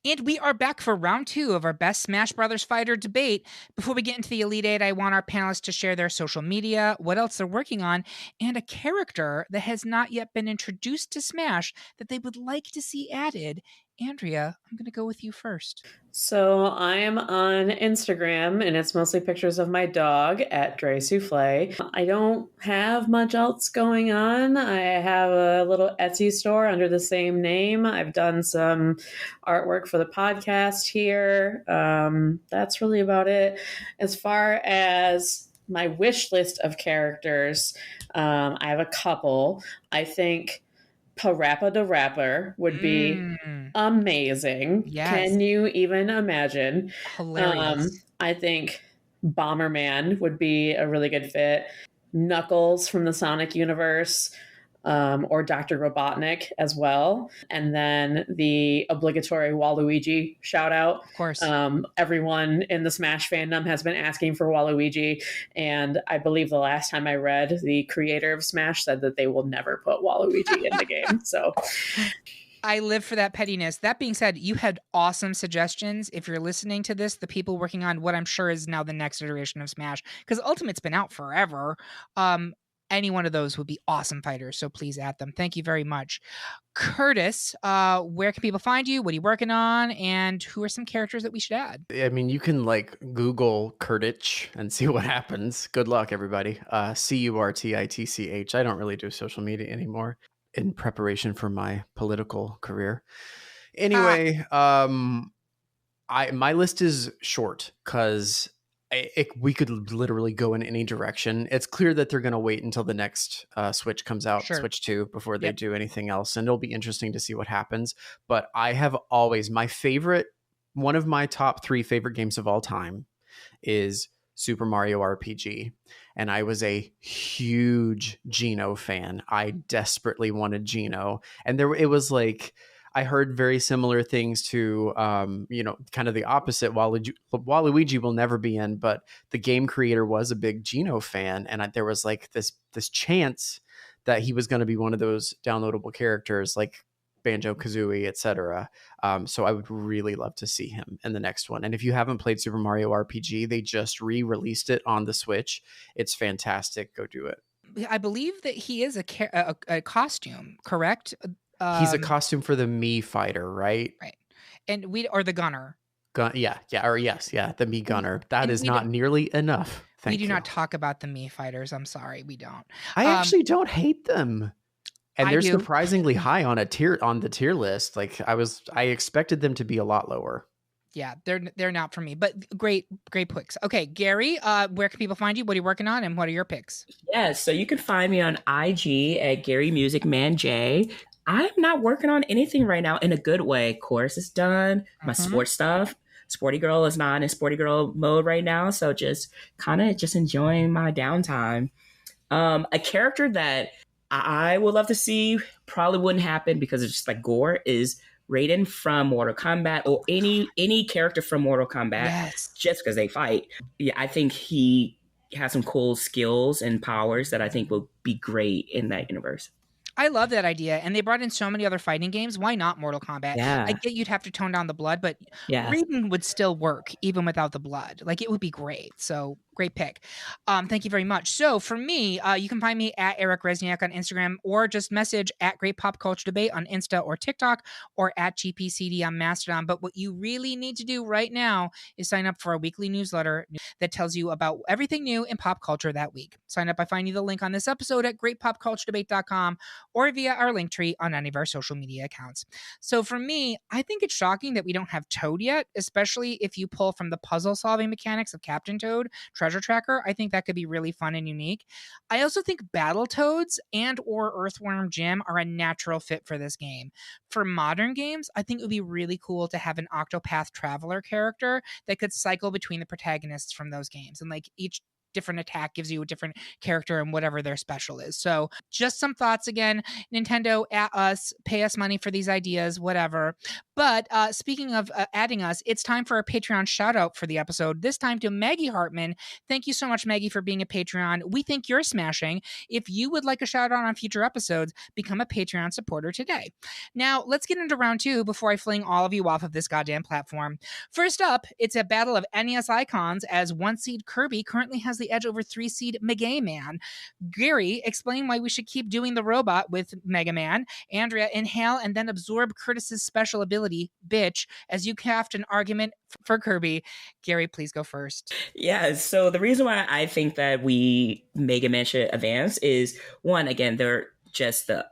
And we are back for round 2 of our Best Smash Brothers Fighter debate. Before we get into the Elite Eight, I want our panelists to share their social media, what else they're working on, and a character that has not yet been introduced to Smash that they would like to see added. Andrea, I'm going to go with you first. So I am on Instagram, and it's mostly pictures of my dog at Dre Souffle. I don't have much else going on. I have a little Etsy store under the same name. I've done some artwork for the podcast here. That's really about it. As far as my wish list of characters, I have a couple. I think Parappa the Rapper would be amazing. Yes. Can you even imagine? Hilarious. I think Bomberman would be a really good fit. Knuckles from the Sonic universe, or Dr. Robotnik as well. And then the obligatory Waluigi shout out. Of course. Everyone in the Smash fandom has been asking for Waluigi. And I believe the last time I read, the creator of Smash said that they will never put Waluigi in the game. So I live for that pettiness. That being said, you had awesome suggestions. If you're listening to this, the people working on what I'm sure is now the next iteration of Smash, because Ultimate's been out forever. Any one of those would be awesome fighters, so please add them. Thank you very much. Curtis, where can people find you? What are you working on? And who are some characters that we should add? I mean, you can Google Kurtich and see what happens. Good luck, everybody. Curtitch. I don't really do social media anymore in preparation for my political career. Anyway, my list is short because we could literally go in any direction. It's clear that they're going to wait until the next Switch comes out, sure. Switch 2, before they do anything else. And it'll be interesting to see what happens. But I have always, one of my top 3 favorite games of all time is Super Mario RPG. And I was a huge Geno fan. I desperately wanted Geno. And it was I heard very similar things to, kind of the opposite. Waluigi will never be in, but the game creator was a big Geno fan. And there was this chance that he was going to be one of those downloadable characters like Banjo-Kazooie, etc. So I would really love to see him in the next one. And if you haven't played Super Mario RPG, they just re-released it on the Switch. It's fantastic. Go do it. I believe that he is a costume, correct? He's a costume for the Mii fighter, right? Right. And or the gunner. The Mii gunner. That is not don't- nearly enough. We Thank do you. not talk about the Mii fighters. I'm sorry, we don't. I actually don't hate them. And I they're do. surprisingly high on the tier list. Like I expected them to be a lot lower. Yeah, they're not for me, but great picks. Okay, Gary, where can people find you? What are you working on, and what are your picks? Yeah, so you can find me on IG at Gary Music Man J. I'm not working on anything right now in a good way. Course is done. My sports stuff. Sporty Girl is not in sporty girl mode right now, so just kind of just enjoying my downtime. A character that I would love to see, probably wouldn't happen because it's just like gore, is Raiden from Mortal Kombat, or any character from Mortal Kombat. Yes. Just because they fight. Yeah, I think he has some cool skills and powers that I think will be great in that universe. I love that idea, and they brought in so many other fighting games. Why not Mortal Kombat? Yeah. I get you'd have to tone down the blood, but Yeah. Raiden would still work even without the blood. Like, it would be great. So great pick. Thank you very much. So for me, you can find me at Eric Rezsnyak on Instagram, or just message at Great Pop Culture Debate on Insta or TikTok, or at GPCD on Mastodon. But what you really need to do right now is sign up for a weekly newsletter that tells you about everything new in pop culture that week. Sign up by finding the link on this episode at greatpopculturedebate.com or via our link tree on any of our social media accounts. So for me, I think it's shocking that we don't have Toad yet, especially if you pull from the puzzle solving mechanics of Captain Toad Treasure Tracker. I think that could be really fun and unique. I also think Battletoads and or Earthworm Jim are a natural fit for this game. For modern games, I think it would be really cool to have an Octopath Traveler character that could cycle between the protagonists from those games, and like each different attack gives you a different character and whatever their special is. So just some thoughts. Again, Nintendo, at us, pay us money for these ideas, whatever. But speaking of adding us, it's time for a Patreon shout out for the episode, this time to Maggie Hartman. Thank you so much, Maggie, for being a Patreon. We think you're smashing. If you would like a shout out on future episodes, become a Patreon supporter today. Now, let's get into round two before I fling all of you off of this goddamn platform. First up, it's a battle of NES icons, as 1-seed Kirby currently has the edge over 3-seed Mega Man. Gary, explain why we should keep doing the robot with Mega Man. Andrea, inhale and then absorb Curtis's special ability, bitch, as you craft an argument for Kirby. Gary, please go first. Yeah, so the reason why I think that Mega Man should advance is, one, again, they're just the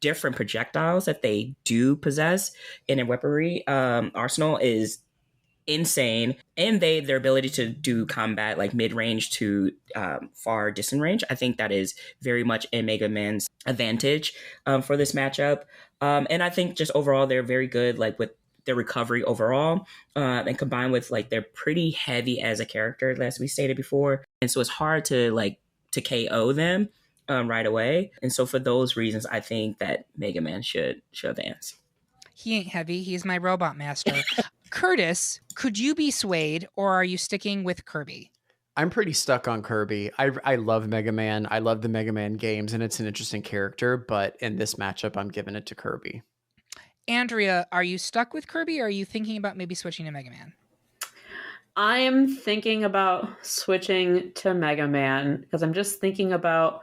different projectiles that they do possess in their weaponry arsenal is insane, and their ability to do combat like mid-range to far distant range, I think that is very much in Mega Man's advantage for this matchup. And I think just overall they're very good, like with their recovery overall, and combined with like they're pretty heavy as a character, as we stated before, and so it's hard to KO them right away. And so for those reasons, I think that Mega Man should advance. He ain't heavy. He's my robot master. Curtis, could you be swayed, or are you sticking with Kirby? I'm pretty stuck on Kirby. I love Mega Man. I love the Mega Man games, and it's an interesting character, but in this matchup, I'm giving it to Kirby. Andrea, are you stuck with Kirby, or are you thinking about maybe switching to Mega Man? I am thinking about switching to Mega Man because I'm just thinking about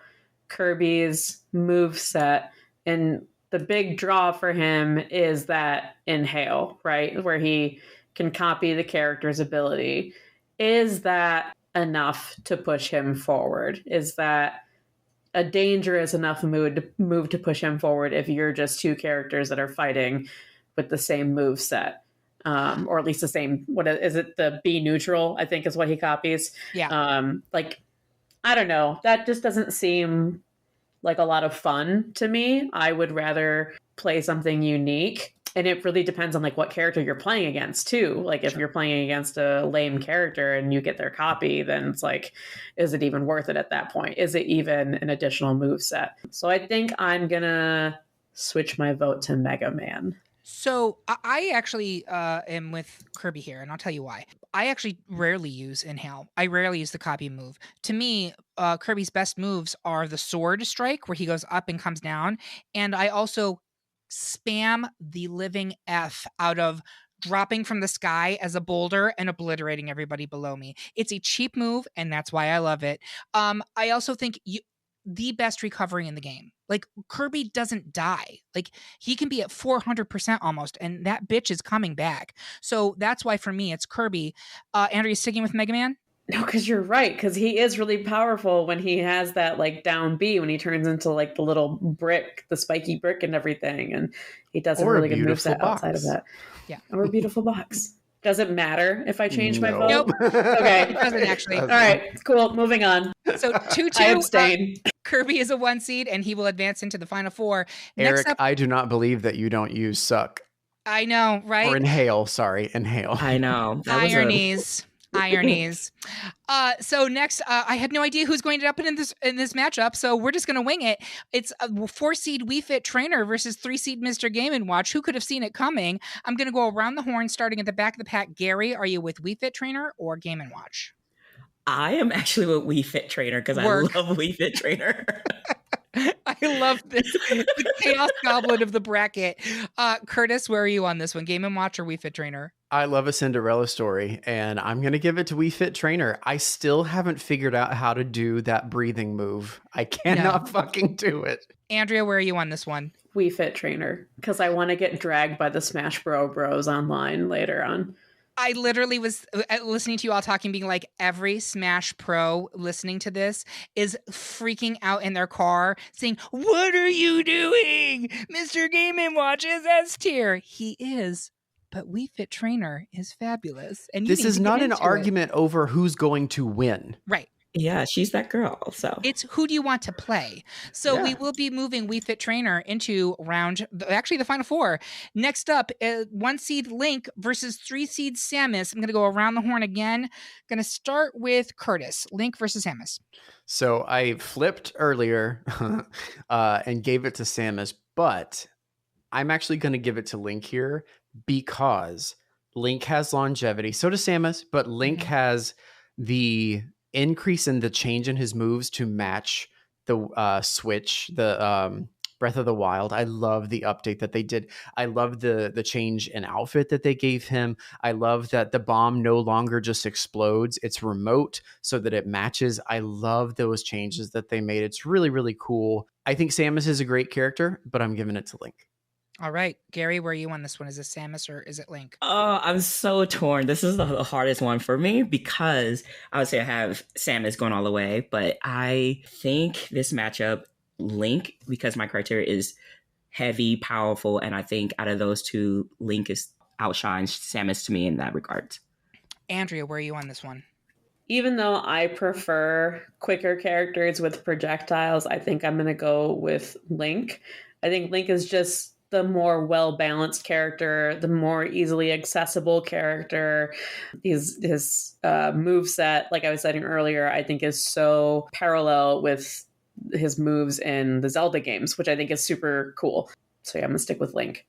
Kirby's move set, and the big draw for him is that inhale, right? Where he can copy the character's ability. Is that enough to push him forward? Is that a dangerous enough move to push him forward if you're just two characters that are fighting with the same move set? Or at least the same, what is it? The B neutral, I think is what he copies. Yeah. I don't know. That just doesn't seem like a lot of fun to me. I would rather play something unique. And it really depends on like what character you're playing against too. Like if you're playing against a lame character and you get their copy, then it's like, is it even worth it at that point? Is it even an additional move set? So I think I'm gonna switch my vote to Mega Man. So I actually am with Kirby here, and I'll tell you why. I actually rarely use Inhale. I rarely use the copy move. To me, Kirby's best moves are the sword strike, where he goes up and comes down, and I also spam the living F out of dropping from the sky as a boulder and obliterating everybody below me. It's a cheap move, and that's why I love it. I also think the best recovery in the game. Like, Kirby doesn't die. Like, he can be at 400% almost, and that bitch is coming back. So that's why for me it's Kirby. Andrea, sticking with Mega Man? No, because you're right. Because he is really powerful when he has that like down B, when he turns into like the little brick, the spiky brick and everything, and he does a really good moveset outside of that. Yeah, or a beautiful box. Does it matter if I change my vote? Nope. Okay, it doesn't actually. All right, cool. Moving on. So 2-2. I abstain. Kirby is a 1 seed, and he will advance into the final 4. Eric, Next up, I do not believe that you don't use suck. I know, right? Or inhale, sorry, inhale. I know. Ironies. Ironies. So next, I had no idea who's going to up in this matchup, so we're just going to wing it. It's a 4 seed Wii Fit Trainer versus 3 seed Mr. Game & Watch. Who could have seen it coming? I'm going to go around the horn, starting at the back of the pack. Gary, are you with Wii Fit Trainer or Game & Watch? I am actually with Wii Fit Trainer because I love Wii Fit Trainer. I love this. The Chaos Goblin of the bracket. Curtis, where are you on this one? Game & Watch or Wii Fit Trainer? I love a Cinderella story, and I'm going to give it to Wii Fit Trainer. I still haven't figured out how to do that breathing move. I cannot fucking do it. Andrea, where are you on this one? Wii Fit Trainer, because I want to get dragged by the Smash Bros online later on. I literally was listening to you all talking, being like, every Smash Pro listening to this is freaking out in their car saying, "What are you doing? Mr. Game & Watch is S tier." He is, but Wii Fit Trainer is fabulous. And this is not an argument over who's going to win. Right. Yeah, she's that girl. So it's who do you want to play? So we will be moving Wii Fit Trainer into the final 4. Next up, 1 seed Link versus 3 seed Samus. I'm going to go around the horn again. Going to start with Curtis. Link versus Samus. So I flipped earlier and gave it to Samus, but I'm actually going to give it to Link here because Link has longevity. So does Samus, but Link has the increase in the change in his moves to match the Switch, the Breath of the Wild. I love the update that they did. I love the change in outfit that they gave him. I love that the bomb no longer just explodes. It's remote so that it matches. I love those changes that they made. It's really, really cool. I think Samus is a great character, but I'm giving it to Link. All right. Gary, where are you on this one? Is it Samus or is it Link? Oh, I'm so torn. This is the hardest one for me because I would say I have Samus going all the way, but I think this matchup, Link, because my criteria is heavy, powerful, and I think out of those two, Link outshines Samus to me in that regard. Andrea, where are you on this one? Even though I prefer quicker characters with projectiles, I think I'm going to go with Link. I think Link is just the more well-balanced character, the more easily accessible character. His moveset, like I was saying earlier, I think is so parallel with his moves in the Zelda games, which I think is super cool. So yeah, I'm going to stick with Link.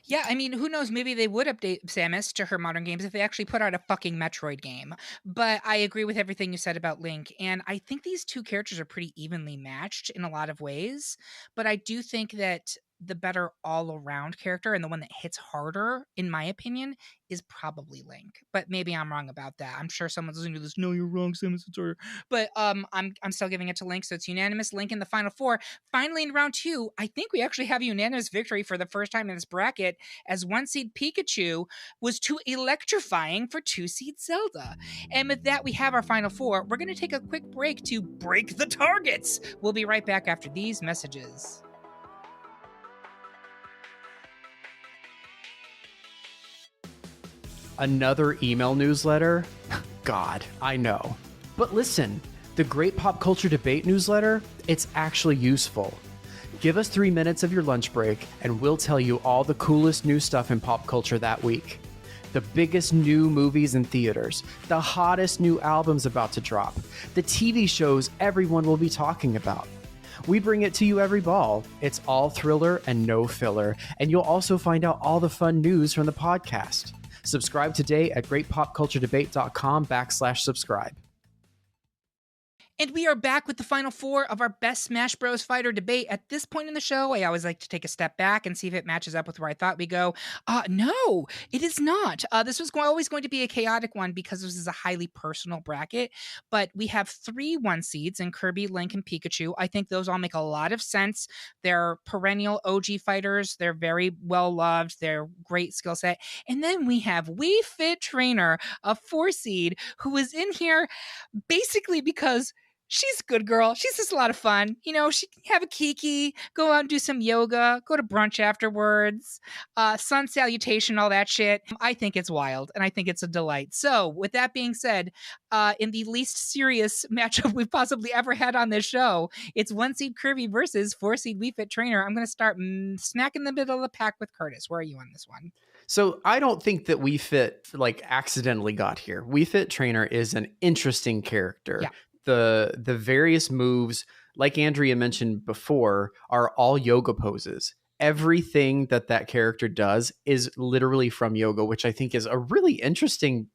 Yeah, I mean, who knows? Maybe they would update Samus to her modern games if they actually put out a fucking Metroid game. But I agree with everything you said about Link. And I think these two characters are pretty evenly matched in a lot of ways. But I do think that the better all-around character and the one that hits harder, in my opinion, is probably Link. But maybe I'm wrong about that. I'm sure someone's listening to this. No, you're wrong, Samus. It's harder. But I'm still giving it to Link. So it's unanimous. Link in the final 4. Finally, in round 2, I think we actually have a unanimous victory for the first time in this bracket, as 1 seed Pikachu was too electrifying for 2 seed Zelda. And with that, we have our final 4. We're going to take a quick break to break the targets. We'll be right back after these messages. Another email newsletter? God, I know. But listen, the Great Pop Culture Debate newsletter, it's actually useful. Give us 3 minutes of your lunch break and we'll tell you all the coolest new stuff in pop culture that week. The biggest new movies in theaters, the hottest new albums about to drop, the TV shows everyone will be talking about. We bring it to you every ball. It's all thriller and no filler, and you'll also find out all the fun news from the podcast. Subscribe today at greatpopculturedebate.com/subscribe. And we are back with the final four of our best Smash Bros. Fighter debate. At this point in the show, I always like to take a step back and see if it matches up with where I thought we go. No, it is not. This was always going to be a chaotic one because this is a highly personal bracket. But we have 3 1 seeds in Kirby, Link, and Pikachu. I think those all make a lot of sense. They're perennial OG fighters. They're very well loved. They're great skill set. And then we have Wii Fit Trainer, a 4 seed, who is in here basically because she's a good girl. She's just a lot of fun. You know, she can have a kiki, go out and do some yoga, go to brunch afterwards, sun salutation, all that shit. I think it's wild, and I think it's a delight. So, with that being said, in the least serious matchup we've possibly ever had on this show, it's 1 seed Kirby versus 4 seed Wii Fit Trainer. I'm going to start smack in the middle of the pack with Curtis. Where are you on this one? So I don't think that Wii Fit accidentally got here. Wii Fit Trainer is an interesting character. Yeah. The various moves, like Andrea mentioned before, are all yoga poses. Everything that character does is literally from yoga, which I think is a really interesting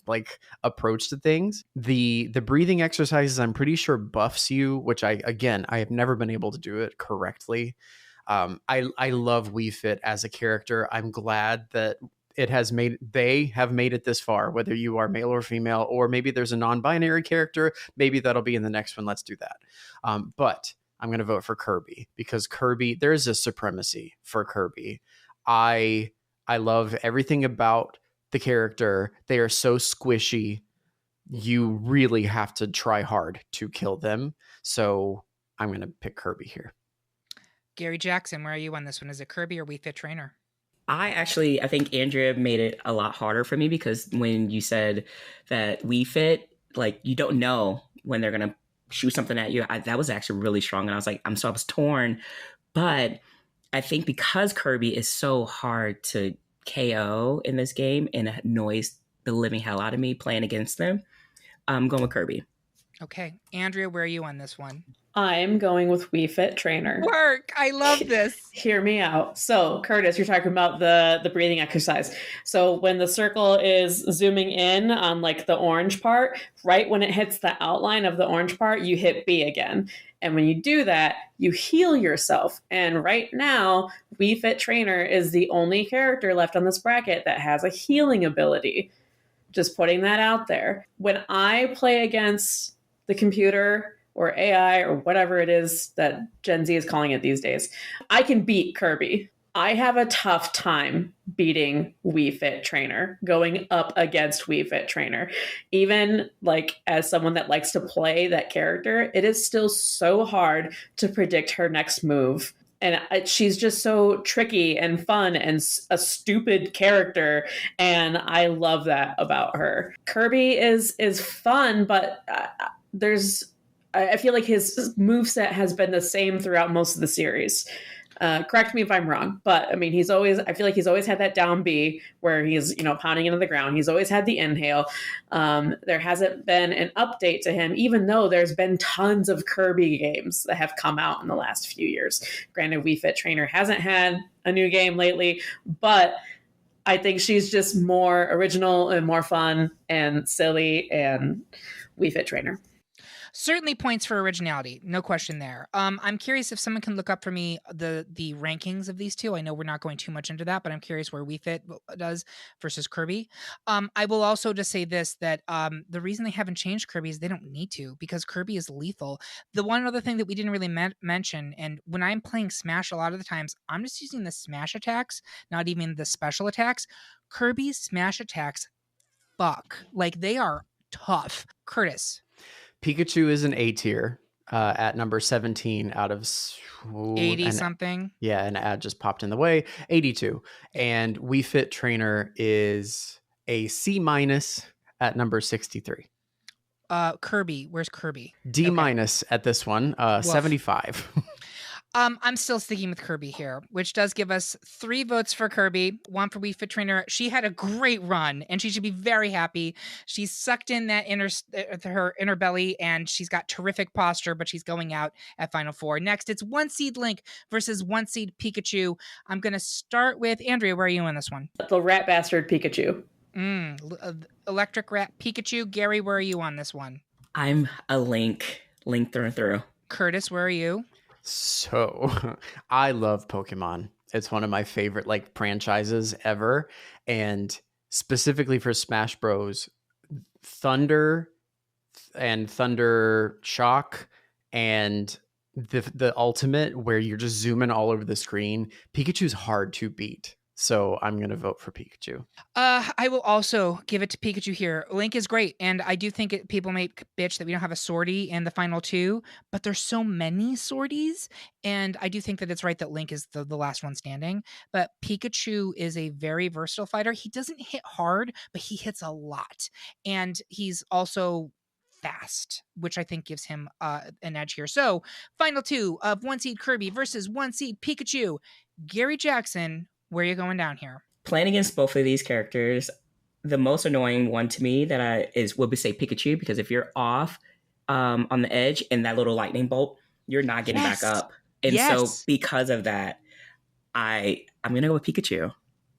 approach to things. The breathing exercises, I'm pretty sure buffs you, which I have never been able to do it correctly. I love Wii Fit as a character. I'm glad that they have made it this far, whether you are male or female, or maybe there's a non-binary character. Maybe that'll be in the next one. Let's do that. But I'm going to vote for Kirby because Kirby, there's a supremacy for Kirby. I love everything about the character. They are so squishy. You really have to try hard to kill them. So I'm going to pick Kirby here. Gary Jackson, where are you on this one? Is it Kirby or Wii Fit Trainer? I think Andrea made it a lot harder for me because when you said that Wii Fit, you don't know when they're going to shoot something at you, that was actually really strong. And I was torn. But I think because Kirby is so hard to KO in this game and it annoys the living hell out of me playing against them, I'm going with Kirby. Okay. Andrea, where are you on this one? I'm going with Wii Fit Trainer. Work! I love this. Hear me out. So, Curtis, you're talking about the breathing exercise. So when the circle is zooming in on the orange part, right when it hits the outline of the orange part, you hit B again. And when you do that, you heal yourself. And right now, Wii Fit Trainer is the only character left on this bracket that has a healing ability. Just putting that out there. When I play against the computer or AI or whatever it is that Gen Z is calling it these days, I can beat Kirby. I have a tough time beating Wii Fit Trainer, going up against Wii Fit Trainer. Even as someone that likes to play that character, it is still so hard to predict her next move. And she's just so tricky and fun and a stupid character. And I love that about her. Kirby is fun, but I feel like his moveset has been the same throughout most of the series. Correct me if I'm wrong, but I mean, I feel like he's always had that down B where he's, pounding into the ground. He's always had the inhale. There hasn't been an update to him, even though there's been tons of Kirby games that have come out in the last few years. Granted, Wii Fit Trainer hasn't had a new game lately, but I think she's just more original and more fun and silly, and Wii Fit Trainer. Certainly points for originality, no question there. I'm curious if someone can look up for me the rankings of these two. I know we're not going too much into that, but I'm curious where Wii Fit does versus Kirby. I will also just say this, that the reason they haven't changed Kirby is they don't need to, because Kirby is lethal. The one other thing that we didn't really mention, and when I'm playing Smash a lot of the times, I'm just using the Smash attacks, not even the special attacks. Kirby's Smash attacks, they are tough. Curtis. Pikachu is an A tier at number 17 out of 80 something. Yeah, an ad just popped in the way. 82. And Wii Fit Trainer is a C minus at number 63. Kirby, where's Kirby? D minus at this one, 75. I'm still sticking with Kirby here, which does give us 3 votes for Kirby, 1 for Wii Fit Trainer. She had a great run, and she should be very happy. She sucked in that her inner belly, and she's got terrific posture, but she's going out at Final Four. Next, it's 1 seed Link versus 1 seed Pikachu. I'm going to start with Andrea. Where are you in this one? The rat bastard Pikachu. Electric Rat Pikachu. Gary, where are you on this one? I'm a Link through and through. Curtis, where are you? So I love Pokemon. It's one of my favorite like franchises ever. And specifically for Smash Bros, Thunder and Thunder Shock and the ultimate where you're just zooming all over the screen. Pikachu's hard to beat. So I'm going to vote for Pikachu. I will also give it to Pikachu here. Link is great, and I do think people may bitch that we don't have a sortie in the final 2, but there's so many sorties, and I do think that it's right that Link is the last one standing. But Pikachu is a very versatile fighter. He doesn't hit hard, but he hits a lot, and he's also fast, which I think gives him an edge here. So, final 2 of 1 seed Kirby versus 1 seed Pikachu. Gary Jackson, where are you going down here? Playing against both of these characters, the most annoying one to me would be say Pikachu, because if you're off on the edge and that little lightning bolt, you're not getting back up. And so because of that, I'm going to go with Pikachu.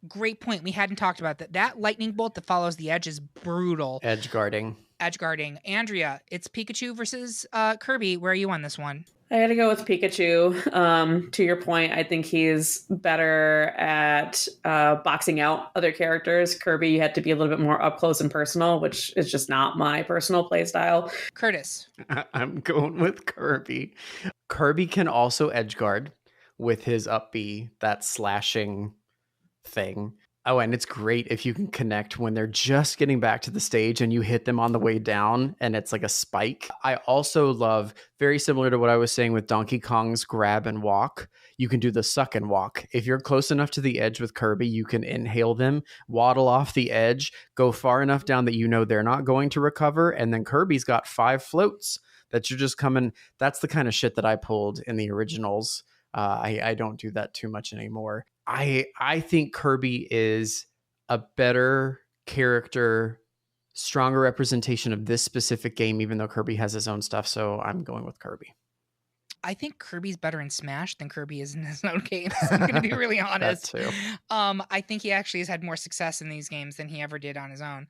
Great point. We hadn't talked about that. That lightning bolt that follows the edge is brutal. Edge guarding. Andrea, it's Pikachu versus Kirby. Where are you on this one? I gotta go with Pikachu. To your point, I think he's better at boxing out other characters. Kirby, you had to be a little bit more up close and personal, which is just not my personal play style. Curtis. I'm going with Kirby. Kirby can also edge guard with his up B, that slashing thing. Oh, and it's great if you can connect when they're just getting back to the stage and you hit them on the way down and it's like a spike. I also love, very similar to what I was saying with Donkey Kong's grab and walk, you can do the suck and walk. If you're close enough to the edge with Kirby, you can inhale them, waddle off the edge, go far enough down that you know they're not going to recover, and then Kirby's got 5 floats that you're just coming. That's the kind of shit that I pulled in the originals. I don't do that too much anymore. I think Kirby is a better character, stronger representation of this specific game, even though Kirby has his own stuff. So I'm going with Kirby. I think Kirby's better in Smash than Kirby is in his own games. I'm going to be really honest. That too. I think he actually has had more success in these games than he ever did on his own.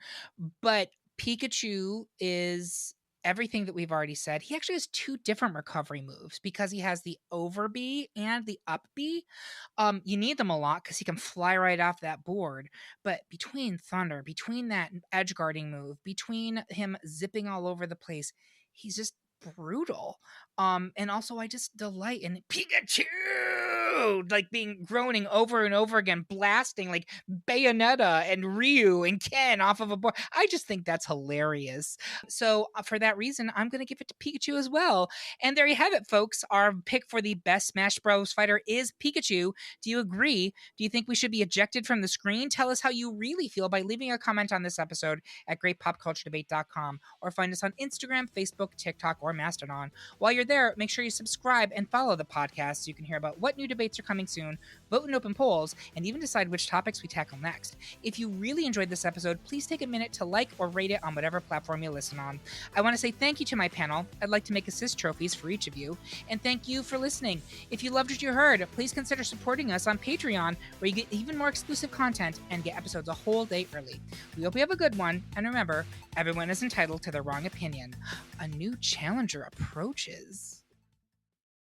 But Pikachu is everything that we've already said. He actually has 2 different recovery moves because he has the over B and the up B. You need them a lot because he can fly right off that board. But between Thunder, between that edge guarding move, between him zipping all over the place, he's just brutal. And also I just delight in Pikachu, like being groaning over and over again, blasting like Bayonetta and Ryu and Ken off of a board. I just think that's hilarious. So for that reason, I'm going to give it to Pikachu as well. And there you have it, folks. Our pick for the best Smash Bros. Fighter is Pikachu. Do you agree? Do you think we should be ejected from the screen? Tell us how you really feel by leaving a comment on this episode at greatpopculturedebate.com or find us on Instagram, Facebook, TikTok, or Mastodon. While you're there, make sure you subscribe and follow the podcast so you can hear about what new debates are coming soon, vote in open polls, and even decide which topics we tackle next. If you really enjoyed this episode, please take a minute to like or rate it on whatever platform you listen on. I want to say thank you to my panel. I'd like to make assist trophies for each of you. And thank you for listening. If you loved what you heard, please consider supporting us on Patreon, where you get even more exclusive content and get episodes a whole day early. We hope you have a good one, and remember, everyone is entitled to their wrong opinion. A new challenger approaches.